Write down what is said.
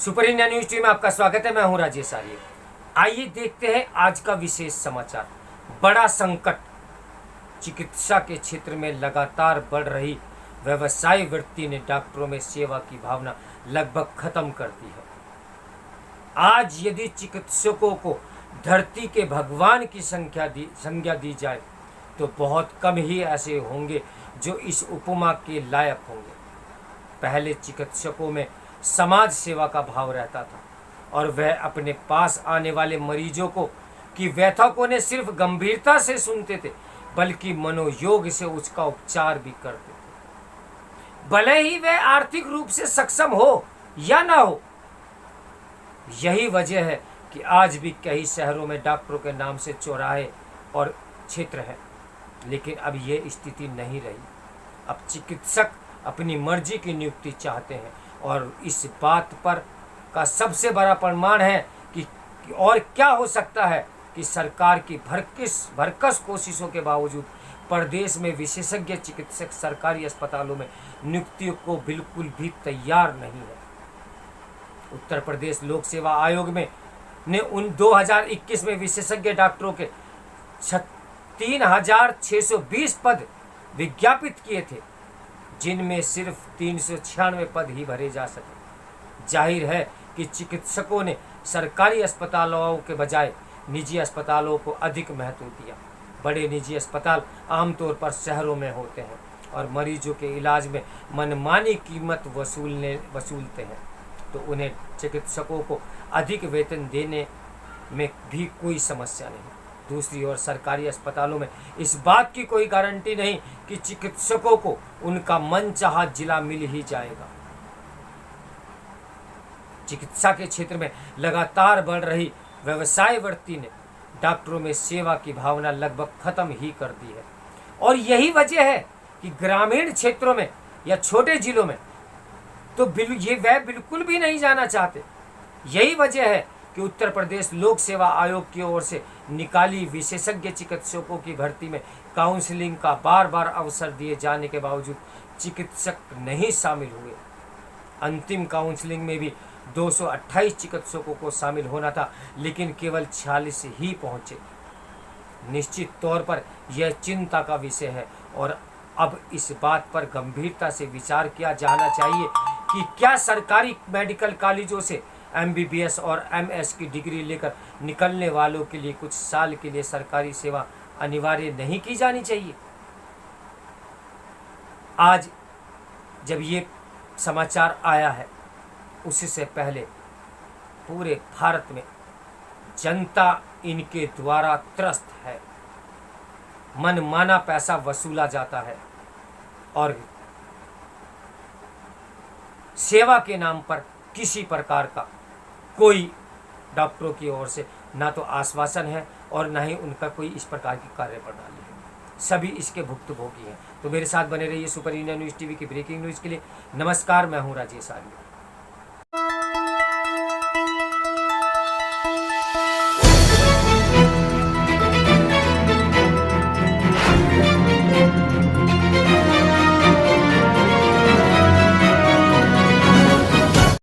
Super India news TV में आपका स्वागत है। मैं हूं राजेश आर्य। आइए देखते हैं आज का विशेष समाचार। बड़ा संकट, चिकित्सा के क्षेत्र में लगातार बढ़ रही व्यवसाय वृत्ति ने डॉक्टरों में सेवा की भावना लगभग खत्म कर दी है। आज यदि चिकित्सकों को धरती के भगवान की संज्ञा दी जाए तो बहुत कम ही ऐसे होंगे जो इस उपमा के लायक होंगे। पहले चिकित्सकों में समाज सेवा का भाव रहता था और वह अपने पास आने वाले मरीजों को की व्यथा को न सिर्फ गंभीरता से सुनते थे बल्कि मनोयोग से उसका उपचार भी करते थे, भले ही वह आर्थिक रूप से सक्षम हो या ना हो। यही वजह है कि आज भी कई शहरों में डॉक्टरों के नाम से चौराहे और क्षेत्र हैं, लेकिन अब ये स्थिति नहीं रही। अब चिकित्सक अपनी मर्जी की नियुक्ति चाहते हैं और इस बात पर का सबसे बड़ा प्रमाण है कि और क्या हो सकता है कि सरकार की भरकस कोशिशों के बावजूद प्रदेश में विशेषज्ञ चिकित्सक सरकारी अस्पतालों में नियुक्तियों को बिल्कुल भी तैयार नहीं है। उत्तर प्रदेश लोक सेवा आयोग ने उन 2021 में विशेषज्ञ डॉक्टरों के 3620 पद विज्ञापित किए थे, जिनमें सिर्फ 396 पद ही भरे जा सके। जाहिर है कि चिकित्सकों ने सरकारी अस्पतालों के बजाय निजी अस्पतालों को अधिक महत्व दिया। बड़े निजी अस्पताल आमतौर पर शहरों में होते हैं और मरीजों के इलाज में मनमानी कीमत वसूलते हैं, तो उन्हें चिकित्सकों को अधिक वेतन देने में भी कोई समस्या नहीं। दूसरी ओर सरकारी अस्पतालों में इस बात की कोई गारंटी नहीं कि चिकित्सकों को उनका मनचाहा जिला मिल ही जाएगा। चिकित्सा के क्षेत्र में लगातार बढ़ रही व्यवसाय वृत्ति ने डॉक्टरों में सेवा की भावना लगभग खत्म ही कर दी है और यही वजह है कि ग्रामीण क्षेत्रों में या छोटे जिलों में तो वह बिल्कुल भी नहीं जाना चाहते। यही वजह है कि उत्तर प्रदेश लोक सेवा आयोग की ओर से निकाली विशेषज्ञ चिकित्सकों की भर्ती में काउंसलिंग का बार बार अवसर दिए जाने के बावजूद चिकित्सक नहीं शामिल हुए। अंतिम काउंसलिंग में भी 228 चिकित्सकों को शामिल होना था, लेकिन केवल 46 ही पहुंचे। निश्चित तौर पर यह चिंता का विषय है और अब इस बात पर गंभीरता से विचार किया जाना चाहिए कि क्या सरकारी मेडिकल कॉलेजों से MBBS और MS की डिग्री लेकर निकलने वालों के लिए कुछ साल के लिए सरकारी सेवा अनिवार्य नहीं की जानी चाहिए। आज जब ये समाचार आया है, उससे पहले पूरे भारत में जनता इनके द्वारा त्रस्त है। मनमाना पैसा वसूला जाता है और सेवा के नाम पर किसी प्रकार का कोई डॉक्टरों की ओर से ना तो आश्वासन है और ना ही उनका कोई इस प्रकार की कार्यप्रणाली है। सभी इसके भुक्तभोगी हैं। तो मेरे साथ बने रहिए सुपर इंडिया न्यूज़ टीवी की ब्रेकिंग न्यूज़ के लिए। नमस्कार, मैं हूं राजेश आर्य।